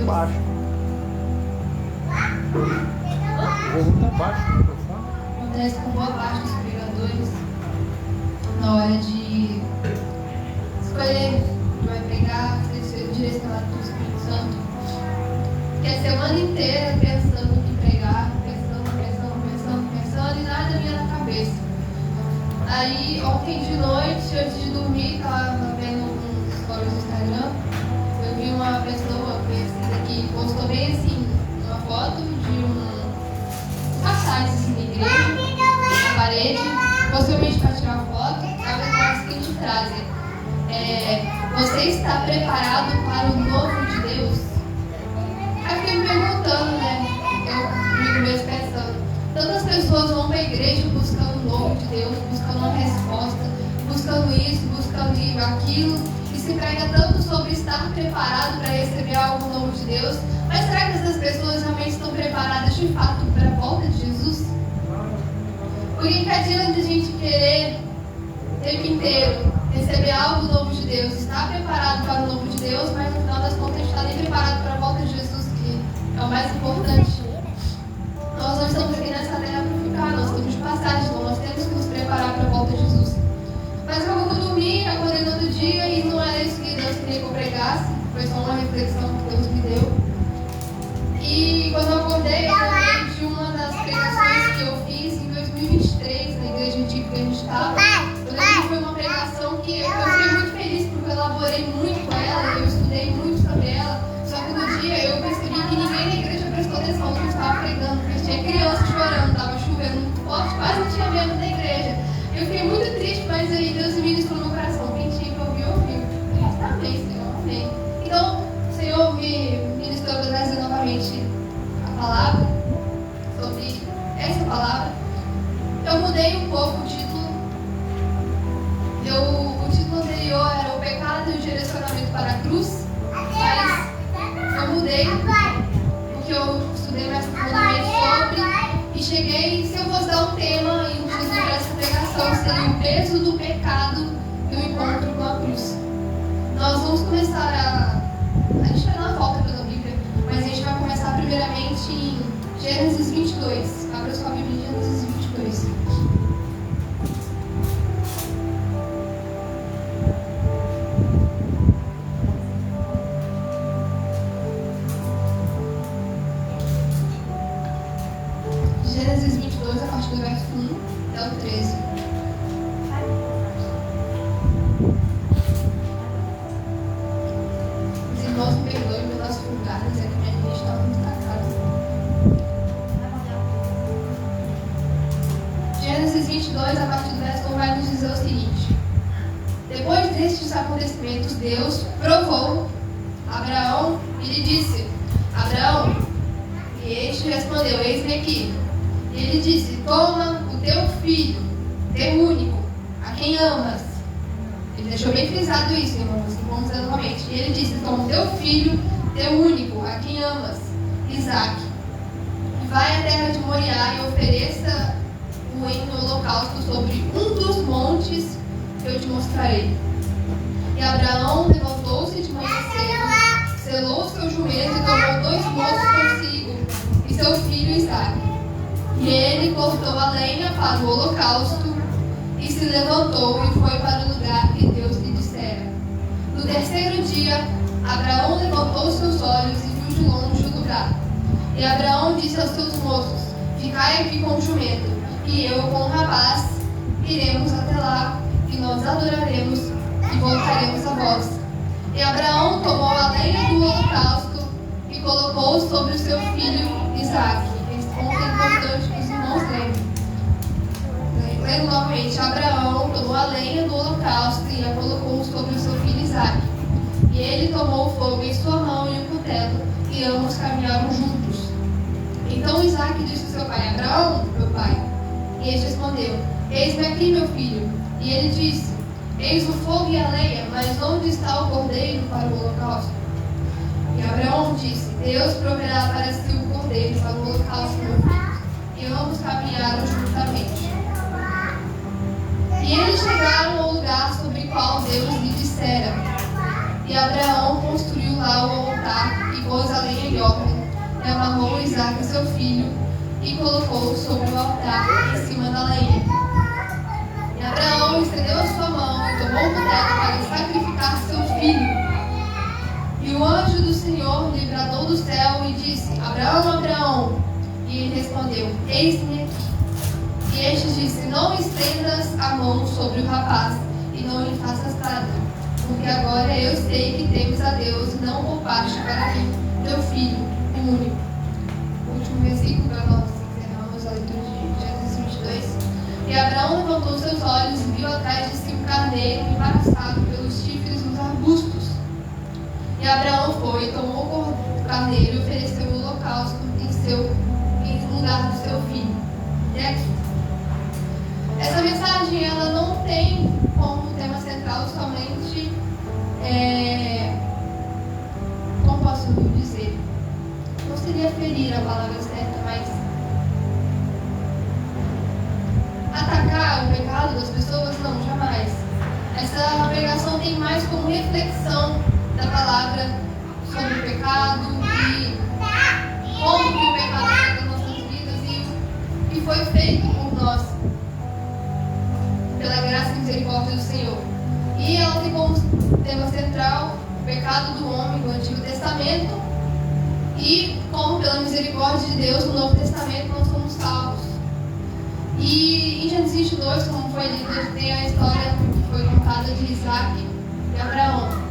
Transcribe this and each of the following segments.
baixo. O volume tá baixo no microfone. Acontece com boa parte dos pregadores na hora de escolher o que vai pregar, ser direcionado pelo Espírito Santo. Que a semana inteira pensando no que pregar, pensando e nada vinha na cabeça. Aí ontem de noite, antes de dormir, estava vendo uns stories do Instagram, eu vi uma pessoa conhecida que postou bem assim, uma foto de passagem assim, na igreja, na parede, possivelmente para tirar foto, estava com a seguinte frase: você está preparado para o novo de Deus? Aí eu fiquei me perguntando, né? Eu comigo mesmo pensando, tantas pessoas vão para a igreja buscando o novo de Deus, buscando uma resposta, buscando isso, buscando aquilo, e se prega tanto sobre estar preparado para receber algo novo de Deus, mas será que essas pessoas realmente estão preparadas de fato para a volta de Jesus? Porque que adianta a gente querer o tempo inteiro receber algo novo de Deus, estar preparado para o novo de Deus, mas no final das contas a gente está nem preparado para a volta de Jesus, que é o mais importante. Nós não estamos aqui nessa terra para ficar, nós estamos de passagem, então nós temos que nos preparar para a volta de Jesus. Mas acabou que eu dormi, acordei no outro dia e não era isso que Deus queria que eu pregasse, foi só uma reflexão que Deus me deu. E quando eu acordei, eu lembrei de uma das pregações que eu fiz em 2023, na igreja antiga que a gente estava. Eu lembro que foi uma pregação que eu fiquei muito feliz porque eu elaborei muito ela, eu estudei muito sobre ela, só que no dia eu percebi que ninguém na igreja prestou atenção no que eu estava pregando, porque tinha criança chorando, estava chovendo muito forte, quase não tinha membro da igreja. Eu fiquei muito triste, mas aí Deus me ministrou no meu coração. Quem tinha que ouvir, ouviu. Amém, Senhor, amém. Então, o Senhor me ministrou para trazer novamente a palavra, sobre essa palavra. Eu mudei um pouco o título. O título anterior era O Pecado e o Direcionamento para a Cruz, mas eu mudei, porque eu estudei mais profundamente sobre, e cheguei, se eu fosse dar um tema e um título para essa pregação, seria O Peso do Pecado e o Encontro com a Cruz. Nós vamos começar a gente vai dar uma volta pela Bíblia, mas a gente vai começar primeiramente em Gênesis 22. Abra sua Bíblia em Gênesis 22. Gênesis 22, a partir do verso 1 até o 13. Os irmãos me perdoem pelas vulgares, é que minha gente está muito marcada. Gênesis 22, a partir do verso 1, vai nos dizer o seguinte: depois destes acontecimentos, Deus provou Abraão e lhe disse: Abraão, e este respondeu: eis-me aqui. E ele disse: toma o teu filho, teu único, a quem amas. Ele deixou bem frisado isso, irmãos, vamos dizer novamente. E ele disse: toma o teu filho, teu único, a quem amas, Isaque. E vai à terra de Moriá e ofereça o em holocausto sobre um dos montes que eu te mostrarei. E Abraão levantou-se de manhã cedo, selou seu jumento e tomou 2 moços consigo e seu filho Isaque. E ele cortou a lenha para o holocausto e se levantou e foi para o lugar que Deus lhe dissera. No terceiro dia, Abraão levantou seus olhos e viu de longe o lugar. E Abraão disse aos seus moços: ficai aqui com o jumento, e eu com o rapaz iremos até lá, e nós adoraremos e voltaremos a vós. E Abraão tomou a lenha do holocausto e colocou sobre o seu filho Isaque. Esse ponto é importante que os irmãos lembrem. Lendo novamente: Abraão tomou a lenha do holocausto e a colocou sobre o seu filho Isaque. E ele tomou o fogo em sua mão e o cutelo, e ambos caminharam juntos. Então Isaque disse ao seu pai: Abraão, meu pai. E este respondeu: eis-me aqui, meu filho. E ele disse: eis o fogo e a lenha, mas onde está o cordeiro para o holocausto? E Abraão disse: Deus proverá para si o cordeiro para o holocausto, meu filho. E ambos caminharam juntamente. E eles chegaram ao lugar sobre o qual Deus lhe dissera. E Abraão construiu lá o altar e pôs a lenha e óleo, e amarrou Isaque, seu filho, e colocou sobre o altar em cima da lenha. E Abraão estendeu a sua mão e tomou o cutelo para sacrificar seu filho. E o anjo do Senhor lhe bradou do céu e disse: Abraão, Abraão. E ele respondeu: Eis-me aqui. E este disse: Não estendas a mão sobre o rapaz e não lhe faças nada, porque agora eu sei que temes a Deus e não poupaste para mim teu filho, o único. O último versículo para nós encerramos a leitura de Gênesis 22. E Abraão levantou seus olhos e viu atrás de si um carneiro embaraçado pelos chifres dos arbustos. E Abraão foi, tomou o carneiro e ofereceu o holocausto em lugar do seu filho. E aqui, essa mensagem ela não tem como tema central somente, como posso dizer, não seria ferir a palavra certa, mas atacar o pecado das pessoas, não, jamais. Essa pregação tem mais como reflexão da palavra sobre o pecado e como que o pecado afeta nossas vidas e o que foi feito por nós pela graça e misericórdia do Senhor. E ela tem como tema central o pecado do homem no Antigo Testamento e como pela misericórdia de Deus no Novo Testamento nós somos salvos. E em Gênesis 2, como foi lido, tem a história que foi contada de Isaque e Abraão.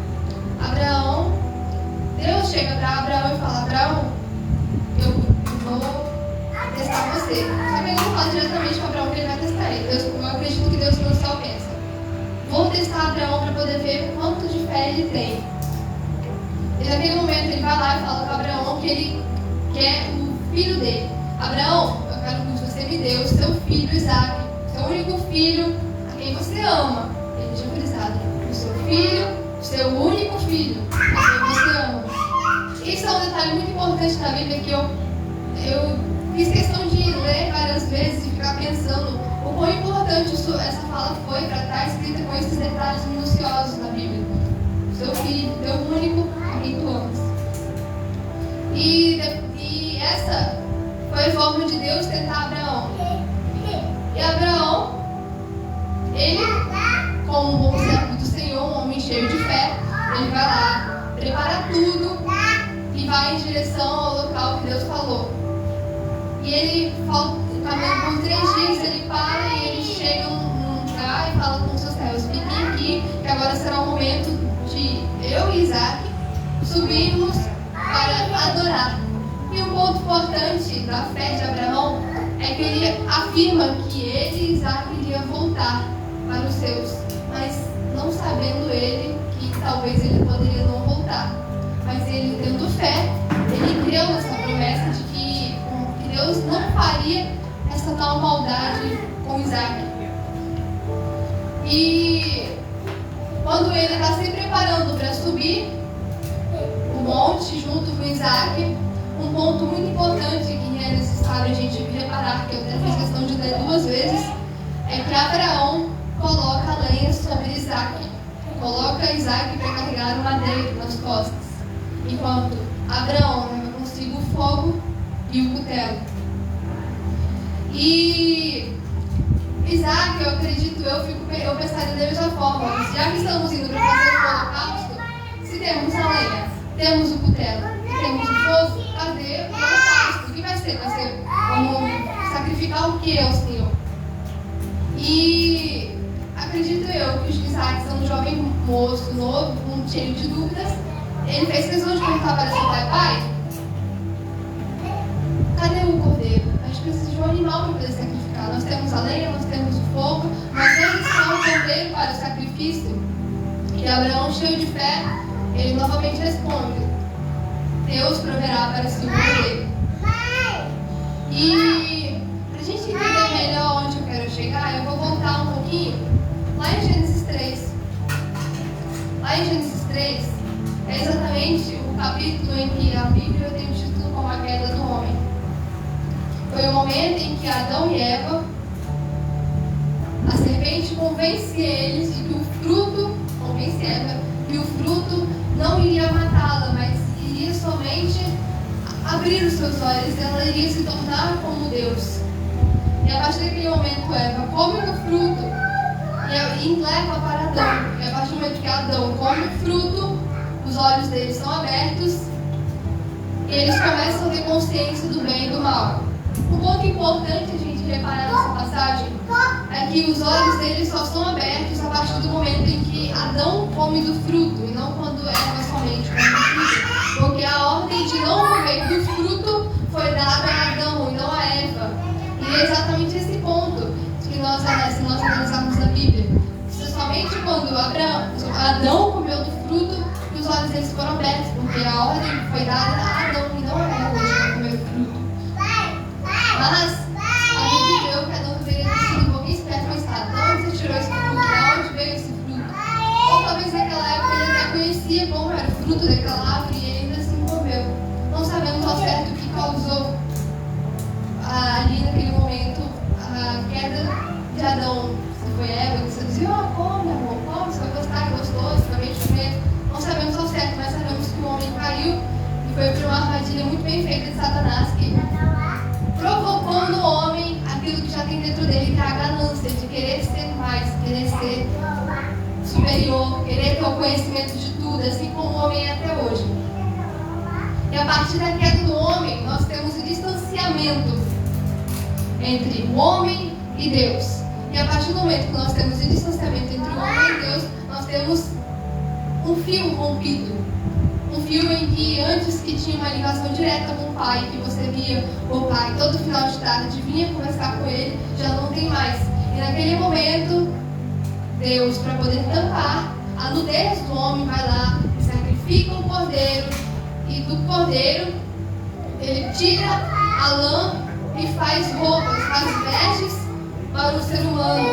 Deus chega para Abraão e fala: Abraão, eu vou testar você. Só que ele não fala diretamente com Abraão que ele vai testar ele. Eu acredito que Deus no céu pensa: vou testar Abraão para poder ver quanto de fé ele tem. E naquele momento ele vai lá e fala com Abraão que ele quer o filho dele. Abraão, eu quero que você me dê o seu filho Isaque, seu único filho, a quem você ama. Ele tinha frisado: o seu filho, o seu único filho, a quem você ama. Isso é um detalhe muito importante na Bíblia que eu fiz questão de ler várias vezes e ficar pensando o quão importante essa fala foi para estar escrita com esses detalhes minuciosos na Bíblia. O seu filho, teu único, a quem tu amas. E essa foi a forma de Deus tentar Abraão. E Abraão, ele, como um bom servo do Senhor, um homem cheio de fé, ele vai lá, prepara tudo e vai em direção ao local que Deus falou. E ele, caminhando por 3 dias, ele para e ele chega num lugar e fala com os seus servos: fiquem aqui, que agora será o momento de eu e Isaque subirmos para adorar. E um ponto importante da fé de Abraão é que ele afirma que ele e Isaque iriam voltar para os seus, mas não sabendo ele que talvez ele poderia não voltar. Mas ele, tendo fé, ele creu nessa promessa de que Deus não faria essa tal maldade com Isaque. E quando ele está se preparando para subir o monte junto com Isaque, um ponto muito importante que é necessário a gente reparar, que eu até fiz questão de ler 2 vezes, é que Abraão coloca a lenha sobre Isaque. Coloca Isaque para carregar o madeiro nas costas, enquanto Abraão leva consigo o fogo e o cutelo. E Isaque, eu acredito, eu pensaria da mesma forma. Já que estamos indo para fazer o holocausto, se temos a lenha, temos o cutelo, temos o fogo, cadê o holocausto? O que vai ser? Vai ser como sacrificar o que ao Senhor? E acredito eu que o Isaque, sendo um jovem moço, novo, cheio de dúvidas, ele fez questão de perguntar para seu pai: cadê o cordeiro? A gente precisa de um animal para poder sacrificar. Nós temos a lenha, nós temos o fogo, mas onde está o cordeiro para o sacrifício? E Abraão, cheio de fé, ele novamente responde: Deus proverá para si o cordeiro. E para a gente entender melhor onde eu quero chegar, eu vou voltar um pouquinho lá em Gênesis 3. Lá em Gênesis 3 é exatamente o capítulo em que a Bíblia tem o título como a queda do homem. Foi o momento em que Adão e Eva, a serpente convence eles de que o fruto, convence Eva, que o fruto não iria matá-la, mas iria somente abrir os seus olhos, ela iria se tornar como Deus. E a partir daquele momento, Eva come do fruto e leva para Adão. E a partir do momento que Adão come o fruto, os olhos deles são abertos e eles começam a ter consciência do bem e do mal. Um ponto importante a gente reparar nessa passagem é que os olhos deles só são abertos a partir do momento em que Adão come do fruto e não quando Eva somente come do fruto. Porque a ordem de não comer do fruto foi dada a Adão e não a Eva. E é exatamente esse ponto que nós analisamos na Bíblia. Somente quando Adão comeu do fruto, os olhos deles foram abertos, porque a ordem foi dada a Adão e não a Eva de comer do fruto. Mas a gente viu que Adão deveria ter sido um pouquinho esperto, mas de onde você tirou esse fruto? De onde veio esse fruto? Ou talvez naquela época ele até conhecia como era o fruto daquela árvore e ele ainda assim comeu. Não sabemos ao certo o que causou ali naquele momento a queda de Adão. Se foi Eva que você dizia, come amor, come, você vai gostar, que gostoso, você vai comer. Não sabemos ao certo, mas sabemos que o homem caiu e foi para uma armadilha muito bem feita de Satanás, que provocou no homem aquilo que já tem dentro dele, que é a ganância de querer ser mais, querer ser superior, querer ter o conhecimento de tudo, assim como o homem é até hoje. E a partir da queda do homem, nós temos o distanciamento entre o homem e Deus. E a partir do momento que nós temos o distanciamento entre o homem e Deus, nós temos um fio rompido. Um fio em que antes que tinha uma ligação direta com o pai, que você via o pai todo final de tarde, vinha conversar com ele, já não tem mais. E naquele momento, Deus, para poder tampar a nudez do homem, vai lá e sacrifica o cordeiro. E do cordeiro, ele tira a lã e faz roupas, faz vestes para o ser humano.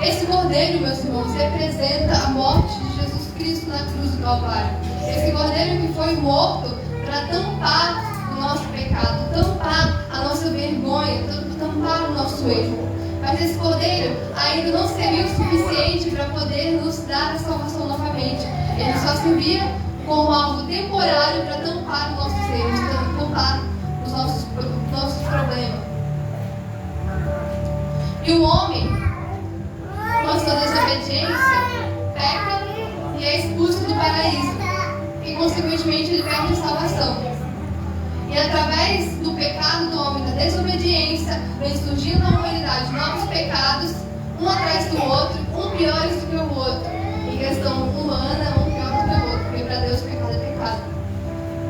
Esse cordeiro, meus irmãos, representa a morte de Jesus Cristo na cruz do Calvário. Esse cordeiro que foi morto para tampar o nosso pecado, tampar a nossa vergonha, tampar o nosso erro. Mas esse cordeiro ainda não seria o suficiente para poder nos dar a salvação novamente. Ele só servia como algo temporário para tampar os nossos erros, tampar os nossos problemas. E o homem, com a sua desobediência, peca e é expulso do paraíso. E consequentemente ele perde a salvação. E através do pecado do homem, da desobediência, vem surgindo na humanidade novos pecados, um atrás do outro, um piores do que o outro. Em questão humana, um pior do que o outro, porque para Deus pecado é pecado.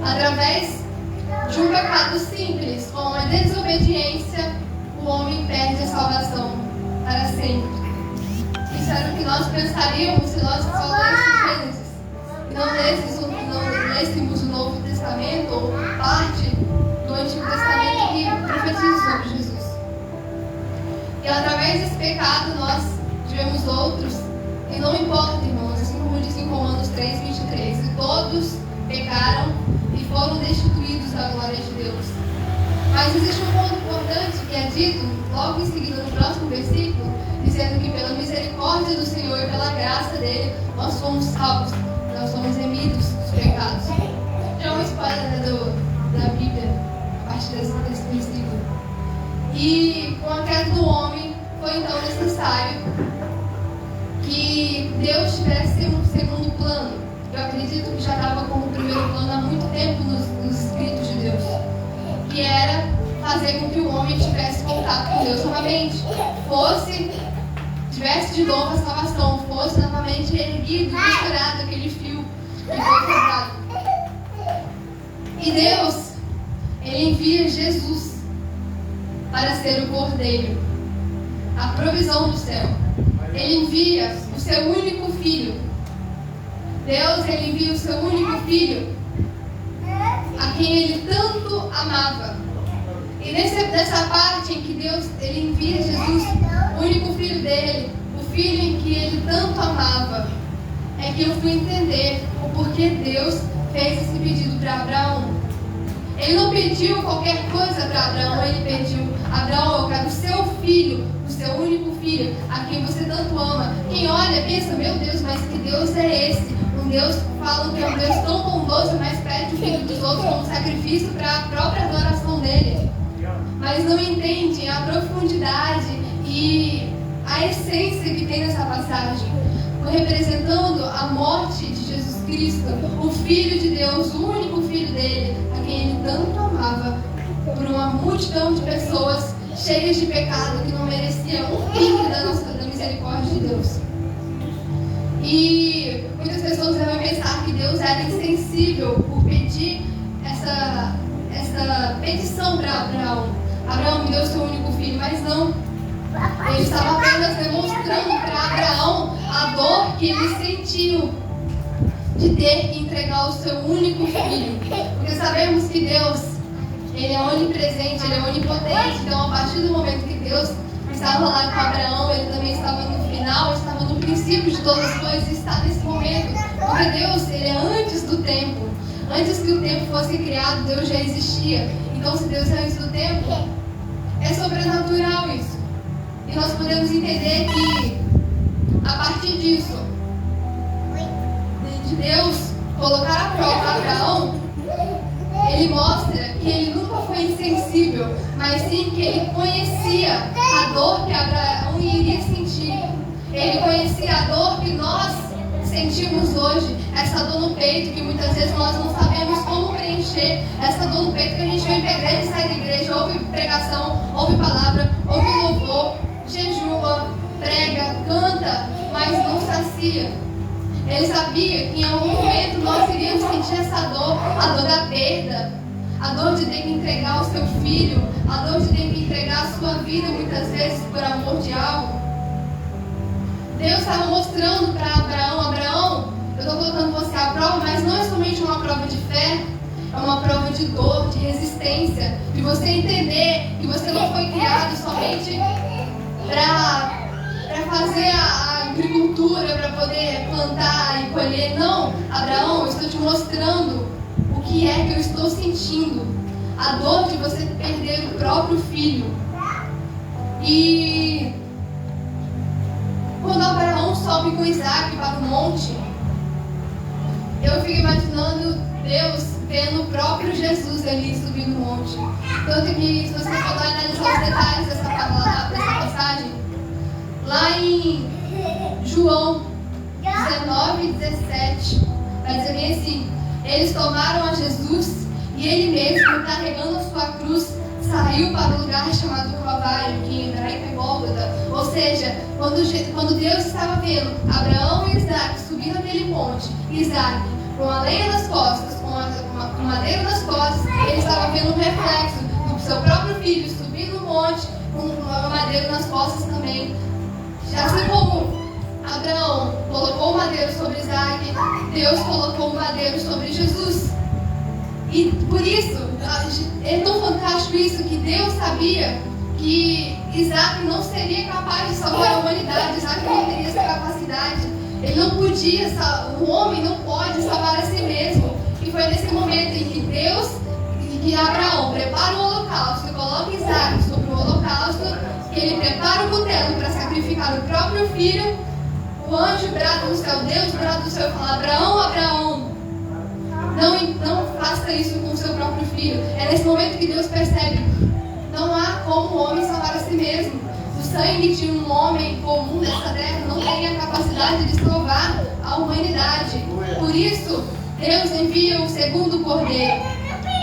Através de um pecado simples, com a desobediência, o homem perde a salvação para sempre. Isso era o que nós pensaríamos se nós só lêssemos Gênesis. E não lêssemos o Novo Testamento, ou parte do Antigo Testamento que profetiza sobre Jesus. E através desse pecado nós tivemos outros. E não importa, irmãos, assim como diz em Romanos 3:23, e todos pecaram e foram destituídos da glória de Deus. Mas existe um ponto importante que é dito logo em seguida no próximo versículo, dizendo que pela misericórdia do Senhor e pela graça dele, nós somos salvos, nós somos remidos dos pecados. Já é uma spoiler da Bíblia, a partir desse versículo. E com a queda do homem, foi então necessário que Deus tivesse um segundo plano. Eu acredito que já estava como primeiro plano há muito tempo nos escritos de Deus, que era fazer com que o homem tivesse contato com Deus novamente, tivesse de novo a salvação, fosse novamente erguido, costurado aquele fio que foi quebrado. E Deus, Ele envia Jesus para ser o cordeiro, a provisão do céu. Ele envia o seu único filho. Deus, Ele envia o seu único filho, a quem Ele tanto amava. E nessa parte em que Deus, Ele envia Jesus, o único filho dele, o filho em que Ele tanto amava, é que eu fui entender o porquê Deus fez esse pedido para Abraão. Ele não pediu qualquer coisa para Abraão, Ele pediu: Abraão, eu quero o seu filho, o seu único filho, a quem você tanto ama. Quem olha pensa: meu Deus, mas que Deus é esse? Um Deus fala que é um Deus tão bondoso, mas pede o filho dos outros como sacrifício para a própria adoração dele. Mas não entendem a profundidade e a essência que tem nessa passagem, representando a morte de Jesus Cristo, o Filho de Deus, o único Filho dele, a quem ele tanto amava, por uma multidão de pessoas cheias de pecado que não mereciam um pingo da misericórdia de Deus. E muitas pessoas devem pensar que Deus era insensível por pedir essa petição para Abraão. Abraão, me deu seu único filho, mas não. Ele estava apenas demonstrando para Abraão a dor que ele sentiu de ter que entregar o seu único filho. Porque sabemos que Deus, ele é onipresente, ele é onipotente. Então, a partir do momento que Deus estava lá com Abraão, ele também estava no final, estava no princípio de todas as coisas e está nesse momento. Porque Deus, ele é antes do tempo. Antes que o tempo fosse criado, Deus já existia. Então, se Deus é antes do tempo, é sobrenatural isso. E nós podemos entender que, a partir disso, de Deus colocar à prova Abraão, ele mostra que ele nunca foi insensível, mas sim que ele conhecia a dor que Abraão iria sentir. Ele conhecia a dor que nós sentimos hoje, essa dor no peito que muitas vezes nós não sabemos como preencher, essa dor no peito que a gente vem para a igreja e sai da igreja, ouve pregação, ouve palavra, ouve louvor, jejua, prega, canta, mas não sacia. Ele sabia que em algum momento nós iríamos sentir essa dor, a dor da perda, a dor de ter que entregar o seu filho, a dor de ter que entregar a sua vida muitas vezes por amor de algo. Deus estava mostrando para Abraão, eu estou colocando você à prova, mas não é somente uma prova de fé, é uma prova de dor, de resistência, de você entender que você não foi criado somente para fazer a agricultura, para poder plantar e colher. Não, Abraão, eu estou te mostrando o que é que eu estou sentindo, a dor de você perder o próprio filho. E quando Abraão sobe com Isaac para o monte, eu fico imaginando Deus vendo o próprio Jesus ali subir no monte. Tanto que, se você for analisar os detalhes dessa passagem, lá em João 19:17, vai dizer bem assim: eles tomaram a Jesus e ele mesmo, carregando a sua cruz, saiu para o lugar chamado Calvário, que em hebraico é Gólgota. Ou seja, quando Deus estava vendo Abraão e Isaac subindo aquele monte, Isaac com a lenha nas costas, com madeira nas costas, ele estava vendo um reflexo do seu próprio filho subindo o monte com uma madeira nas costas também. Assim como Abraão colocou o madeiro sobre Isaac, Deus colocou o madeiro sobre Jesus. E por isso, é tão fantástico isso, que Deus sabia que Isaac não seria capaz de salvar a humanidade. Isaac não teria essa capacidade. Ele não podia, o homem não pode salvar a si mesmo. E foi nesse momento em que Deus, que Abraão prepara o holocausto e coloca Isaac sobre o holocausto, que ele prepara o cutelo para sacrificar o próprio filho. O anjo brada no céu, Deus brada no céu e fala: Abraão, Abraão, não faça isso com o seu próprio filho. É nesse momento que Deus percebe: não há como o homem salvar a si mesmo. O sangue de um homem comum dessa terra não teria a capacidade de salvar a humanidade. Por isso, Deus envia o segundo cordeiro.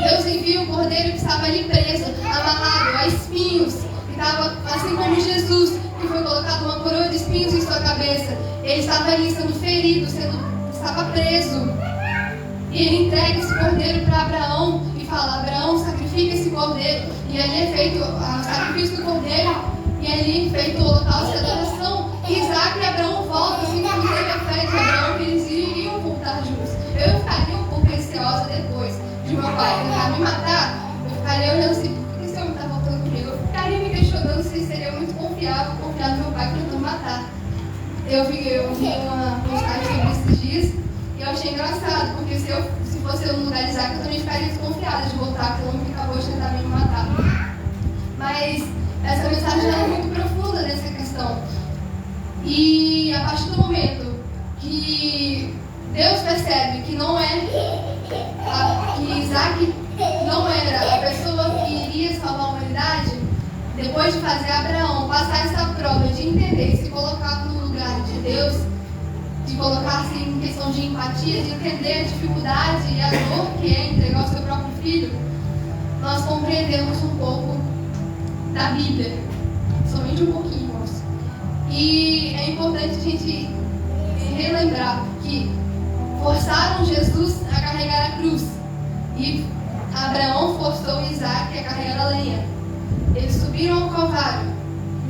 Deus envia o cordeiro que estava ali preso, amarrado a espinhos, que estava assim como Jesus, que foi colocado uma coroa de espinhos em sua cabeça. Ele estava ali sendo ferido, estava preso. E ele entrega esse cordeiro para Abraão e fala: Abraão, sacrifica esse cordeiro. E ali é feito o sacrifício do cordeiro, e ali é feito o holocausto e a adoração. E Isaac e Abraão voltam, assim como teve a fé de Abraão, que eles iriam voltar juntos. Eu ficaria um pouco receosa depois de meu pai tentar me matar. Eu ficaria olhando assim: por que esse homem está voltando comigo? Eu ficaria me questionando se seria muito confiável confiar no meu pai tentando matar. Eu vi uma postagem sobre esses dias e eu achei engraçado, porque se fosse eu no lugar de Isaac, eu também ficaria desconfiada de voltar, porque o homem que acabou de tentar me matar. Mas essa mensagem é muito profunda nessa questão. E a partir do momento que Deus percebe que que Isaac não era a pessoa que iria salvar a humanidade, depois de fazer Abraão passar essa prova de entender e se colocar no lugar de Deus, de colocar-se em questão de empatia, de entender a dificuldade e a dor que é entregar o seu próprio filho, nós compreendemos um pouco da Bíblia, somente um pouquinho, irmãos. E é importante a gente relembrar que forçaram Jesus a carregar a cruz e Abraão forçou Isaac a carregar a lenha. Eles subiram ao Calvário.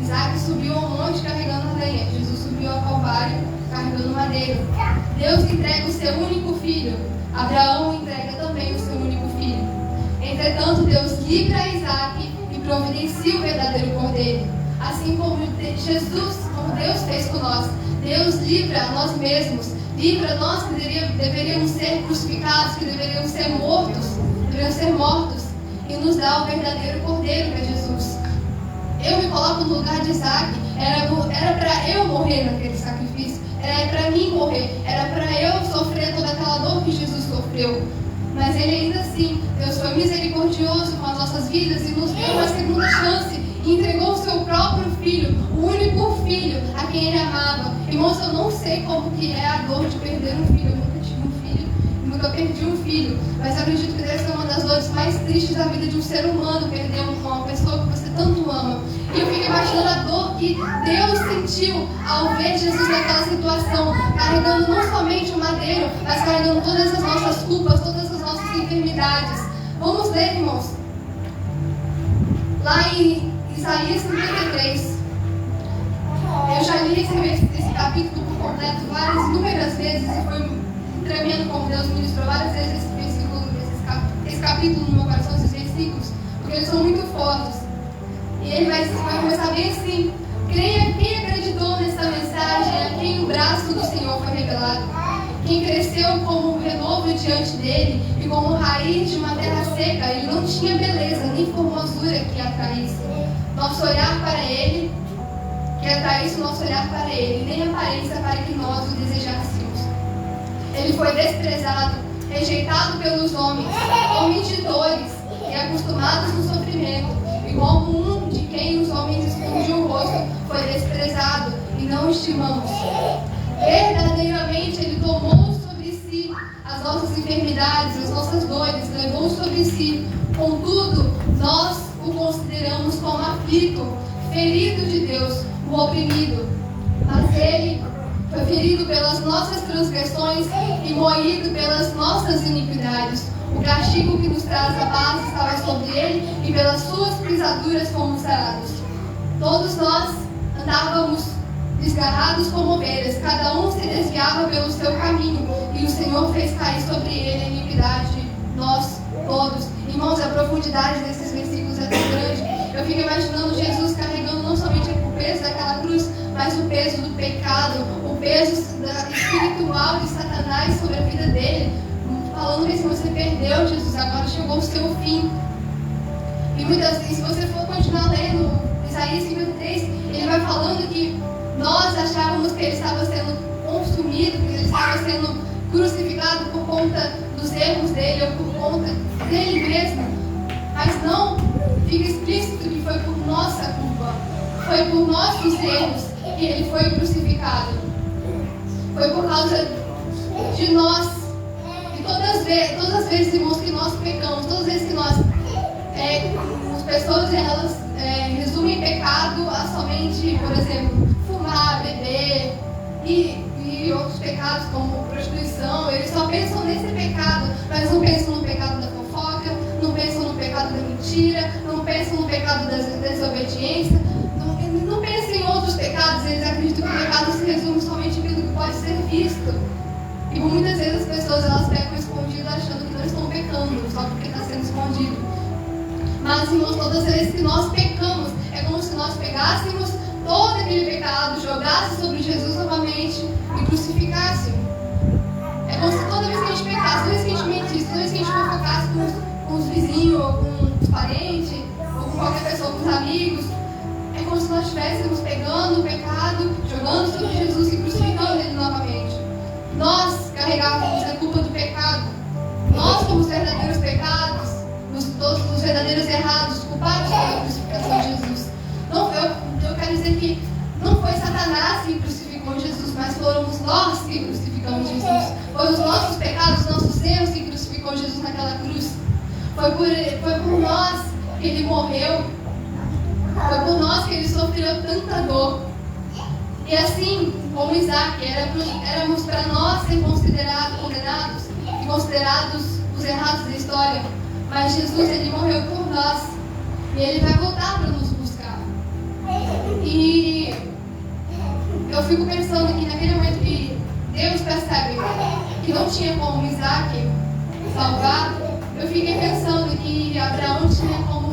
Isaac subiu ao monte carregando a lenha. Jesus subiu ao Calvário carregando o madeiro. Deus entrega o seu único filho. Abraão entrega também o seu único filho. Entretanto, Deus livra Isaac e providencia o verdadeiro cordeiro. Assim como Jesus, como Deus fez com nós, Deus livra a nós mesmos, livra nós que deveríamos ser crucificados, que deveríamos ser mortos, e nos dá o verdadeiro cordeiro, que é Jesus. Eu me coloco no lugar de Isaac. Era para eu morrer naquele sacrifício, era para mim morrer, era para eu sofrer toda aquela dor que Jesus sofreu. Mas ele ainda assim, Deus foi misericordioso com as nossas vidas e nos deu uma segunda chance e entregou o seu próprio filho, o único filho a quem ele amava. Irmãos, eu não sei como que é a dor de perder um filho. Eu nunca tive um filho, nunca perdi um filho, mas acredito que deve ser uma das dores mais tristes da vida de um ser humano, perder uma pessoa que você tanto ama. E eu fico imaginando a dor que Deus sentiu ao ver Jesus naquela situação, carregando não somente o madeiro, mas carregando todas as nossas culpas, todas as nossas enfermidades. Vamos ler, irmãos, lá em Isaías 53. Eu já li esse capítulo por completo inúmeras vezes e foi tremendo como Deus ministrou várias vezes esse capítulo no meu coração, esses versículos, porque eles são muito fortes. E ele vai começar bem assim: creia quem acreditou nessa mensagem, a quem o braço do Senhor foi revelado, quem cresceu como um renovo diante dele e como raiz de uma terra seca. Ele não tinha beleza nem formosura que atraísse nosso olhar para ele, que atraísse o nosso olhar para ele, nem aparência para que nós o desejássemos. Ele foi desprezado, rejeitado pelos homens, homem de dores e acostumados no sofrimento, e como um de quem os homens escondiam o rosto, foi desprezado e não estimamos. Verdadeiramente ele tomou sobre si as nossas enfermidades, as nossas dores, levou sobre si. Contudo, nós o consideramos como aflito, ferido de Deus, o oprimido. Mas ele foi ferido pelas nossas transgressões e moído pelas nossas iniquidades. O castigo que nos traz a paz estava sobre ele, e pelas suas pisaduras fomos sarados. Todos nós andávamos desgarrados como ovelhas, cada um se desviava pelo seu caminho, e o Senhor fez cair sobre ele a iniquidade de nós todos. Irmãos, a profundidade desses versículos é tão grande. Eu fico imaginando Jesus carregando não somente o peso daquela cruz, mas o peso do pecado, o peso espiritual de Satanás sobre a vida dele, falando que se você perdeu, Jesus, agora chegou o seu fim. E muitas vezes, se você for continuar lendo Isaías 53, ele vai falando que nós achávamos que ele estava sendo consumido, que ele estava sendo crucificado por conta dos erros dele ou por conta dele mesmo. Mas não, fica explícito que foi por nossa culpa, foi por nossos erros que ele foi crucificado. Foi por causa de nós. E todas as vezes, irmãos, que nós pecamos, todas as vezes que nós, as pessoas, elas resumem pecado a somente, por exemplo, fumar, beber e outros pecados como prostituição. Eles só pensam nesse pecado, mas não pensam no pecado da fofoca, não pensam no pecado da mentira, não pensam no pecado da desobediência, não pensam em outros pecados. Eles acreditam que o pecado se resume somente àquilo que pode ser visto. E muitas vezes as pessoas, elas pecam escondido achando que não estão pecando, só porque está sendo escondido. Mas, irmãos, todas as vezes que nós pecamos, é como se nós pegássemos todo aquele pecado, jogássemos sobre Jesus novamente e crucificássemos. É como se toda vez que a gente pecasse, toda vez que a gente mentisse, toda vez que a gente fofocasse com os vizinhos, ou com os parentes, ou com qualquer pessoa, com os amigos, é como se nós estivéssemos pegando o pecado, jogando sobre Jesus e crucificando ele novamente. Nós carregávamos pecados, é culpa do pecado. Nós somos verdadeiros pecados, todos os verdadeiros errados, culpados pela crucificação de Jesus. Não, eu quero dizer que não foi Satanás que crucificou Jesus, mas fomos nós que crucificamos Jesus. Foi os nossos pecados, os nossos erros que crucificou Jesus naquela cruz. Foi por nós que ele morreu. Foi por nós que ele sofreu tanta dor. E assim como Isaac, éramos para nós ser condenados e considerados os errados da história. Mas Jesus, ele morreu por nós. E ele vai voltar para nos buscar. E eu fico pensando que naquele momento que Deus percebe que não tinha como Isaac salvar, eu fiquei pensando que Abraão tinha como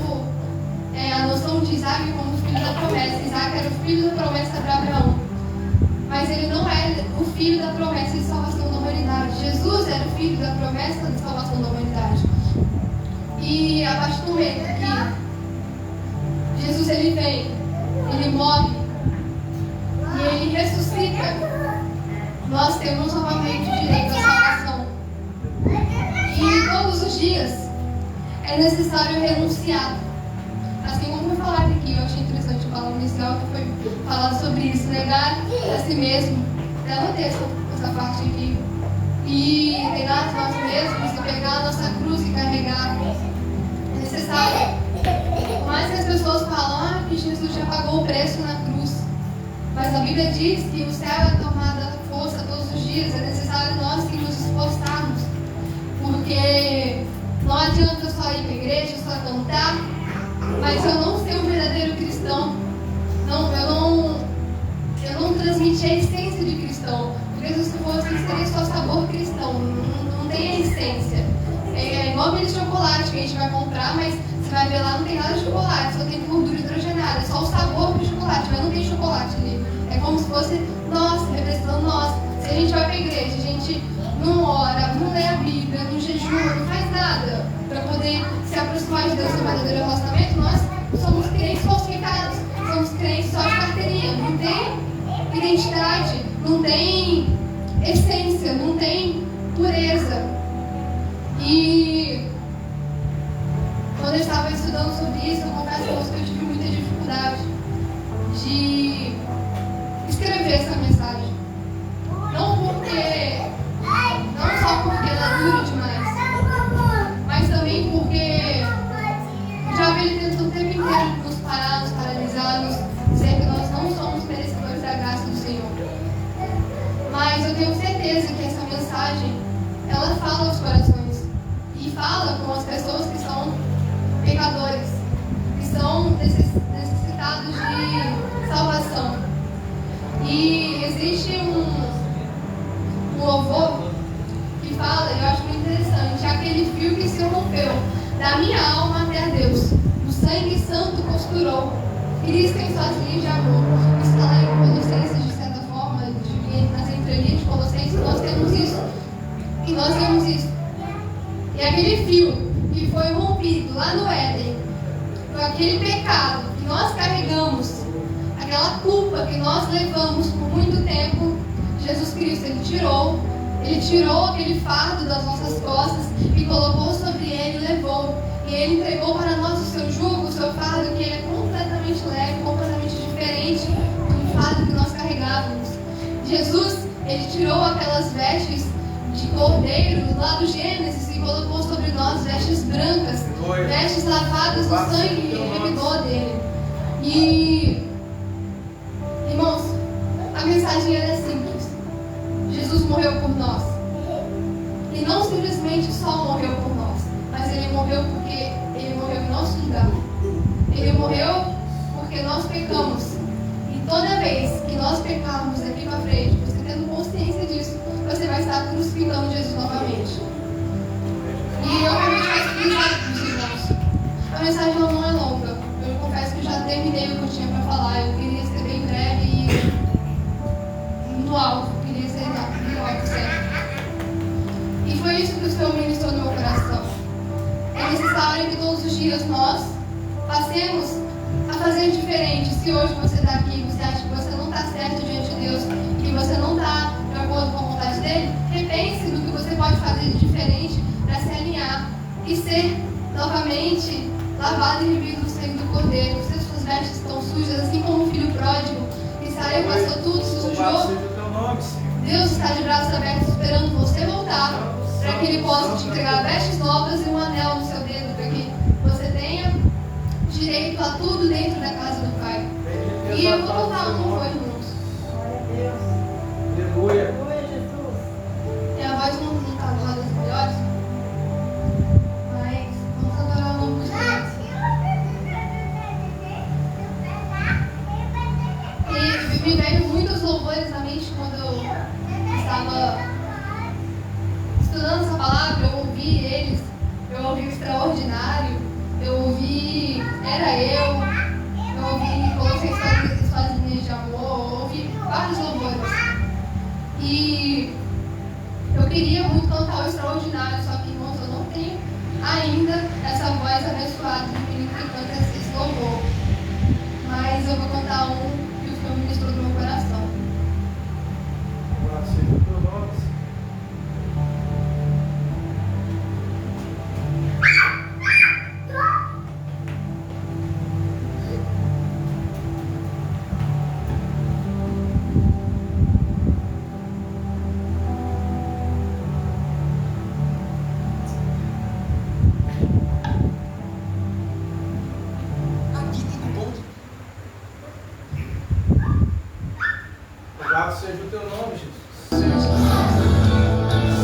a noção de Isaac como filho da promessa. Isaac era o filho da promessa para Abraão. Mas ele não era o filho da promessa de salvação da humanidade. Jesus era o filho da promessa de salvação da humanidade. E a partir do momento que Jesus ele vem, ele morre e ele ressuscita, nós temos novamente o direito à salvação. E todos os dias é necessário renunciar. Assim como foi falado aqui, eu achei interessante a fala inicial que foi falado sobre isso, negar a si mesmo. Eu anotei essa parte aqui. E negar a nós mesmos, e pegar a nossa cruz e carregar. É necessário. Por mais que as pessoas falam que Jesus já pagou o preço na cruz, mas a Bíblia diz que o céu é tomada força todos os dias. É necessário nós que nos esforçarmos, porque não adianta eu só ir para a igreja, só cantar, mas eu não ser um verdadeiro cristão. Eu não transmiti a essência de cristão. Porque se fosse, seria só sabor cristão. Não tem a essência. É igual aquele chocolate que a gente vai comprar, mas você vai ver lá, não tem nada de chocolate, só tem gordura hidrogenada. É só o sabor do chocolate, mas não tem chocolate ali. É como se fosse nós, representando nós. Se a gente vai para a igreja, a gente não ora, não lê a Bíblia, não jejua, não faz nada para poder se aproximar de Deus no verdadeiro relacionamento, nós somos crentes falsificados, somos crentes só de carteirinha, não tem identidade, não tem essência, não tem pureza. E quando eu estava estudando sobre isso, eu confesso que eu tive muita dificuldade de escrever essa mensagem. Não só porque ela é dura demais, mas também porque já vi ele tentando o tempo inteiro nos parar, nos paralisar, nos dizer que nós não somos merecedores da graça do Senhor. Mas eu tenho certeza que essa mensagem, ela fala aos corações e fala com as pessoas que são pecadores, que são necessitados de salvação. E existe um louvor que fala, eu acho muito interessante, aquele fio que se rompeu da minha alma até a Deus, o sangue santo costurou, Cristo em suas linhas de amor. Isso está lá em Colossenses, de certa forma, nas entrelinhas de Colossenses, nós temos isso. E nós temos isso. E aquele fio que foi rompido lá no Éden, foi aquele pecado que nós carregamos, aquela culpa que nós levamos por muito tempo, Jesus Cristo, Ele tirou aquele fardo das nossas costas e colocou sobre Ele e levou. E Ele entregou para nós o seu jugo, o seu fardo, que é completamente leve, completamente diferente do fardo que nós carregávamos. Jesus, Ele tirou aquelas vestes de cordeiro lá do Gênesis e colocou sobre nós vestes brancas, vestes lavadas no sangue remidor dele. E, irmãos, a mensagem era simples. Jesus morreu por nós. E não simplesmente só morreu por nós, mas Ele morreu porque Ele morreu em nosso lugar. Ele morreu porque nós pecamos. E toda vez que nós pecarmos daqui para frente, você tendo consciência disso, você vai estar crucificando Jesus novamente. E eu realmente faço isso, irmãos. A mensagem não é longa. Eu confesso que já terminei o que eu tinha para falar. Eu queria ser bem breve e no alvo. Queria ser no alvo certo. E foi isso que o Senhor ministrou no meu coração. É necessário que todos os dias nós passemos a fazer diferente. Se hoje você está aqui e você acha que você não está certo diante de Deus, que você não está de acordo com a vontade dele, repense no que diferente para se alinhar e ser novamente lavado e remido no sangue do Cordeiro. Se as suas vestes estão sujas, assim como o filho pródigo, que saiu, passou tudo, se Louvado sujou. seja o teu nome, Senhor. Deus está de braços abertos esperando você voltar, para que Ele possa te entregar vestes novas e um anel no seu dedo, para que você tenha direito a tudo dentro da casa do Pai. E eu vou contar um louvor, irmãos. Aleluia. Minha voz não está do lado das melhores, mas vamos adorar o nome de Deus. E me veio muitos louvores na mente quando eu estava estudando essa palavra. Eu ouvi eles, eu ouvi o extraordinário, eu ouvi Era Eu ouvi Colossenses fazem linhas de amor, eu ouvi vários louvores. E eu queria muito cantar o extraordinário, só que, irmãos, eu não tenho ainda essa voz abençoada de menino que canta esse louvor. Mas eu vou cantar um que o Senhor ministrou do meu coração. Louvado seja o teu nome, Senhor. Louvado seja o teu nome, Jesus.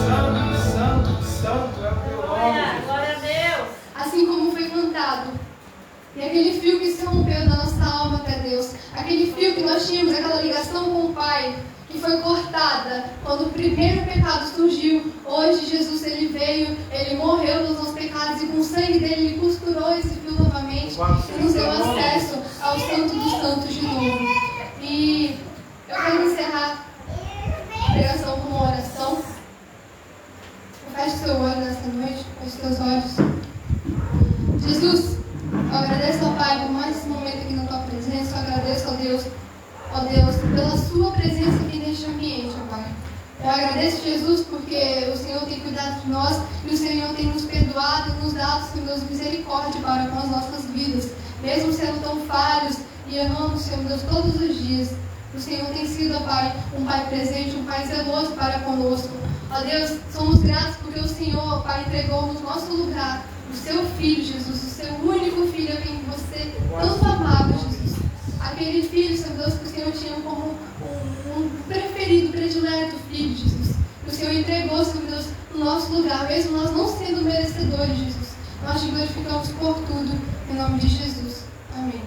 Santo, santo, santo é o teu nome, Jesus. Glória a Deus. Assim como foi cantado. E aquele fio que se rompeu da nossa alma até Deus. Aquele fio que nós tínhamos, aquela ligação com o Pai, que foi cortada quando o primeiro pecado surgiu. Hoje Jesus ele veio, ele morreu pelos nossos pecados e com o sangue dele ele costurou esse fio novamente e nos deu acesso ao Santo dos Santos de novo. E eu quero encerrar a pregação com uma oração. Feche seu olho nessa noite, feche seus olhos. Jesus, eu agradeço ao Pai por mais esse momento aqui na tua presença. Eu agradeço ao Deus, pela sua presença aqui neste ambiente, ó Pai. Eu agradeço, Jesus, porque o Senhor tem cuidado de nós e o Senhor tem nos perdoado e nos dado, Senhor Deus, misericórdia para com as nossas vidas. Mesmo sendo tão falhos e errando, Senhor Deus, todos os dias. O Senhor tem sido, ó Pai, um Pai presente, um Pai zeloso para conosco. Ó Deus, somos gratos porque o Senhor, ó Pai, entregou no nosso lugar o seu Filho, Jesus, o seu único Filho a quem você tanto amava, Jesus. Aquele Filho, Senhor Deus, que o Senhor tinha como um preferido, predileto Filho, Jesus. Que o Senhor entregou, Senhor Deus, no nosso lugar, mesmo nós não sendo merecedores, Jesus. Nós te glorificamos por tudo, em nome de Jesus. Amém.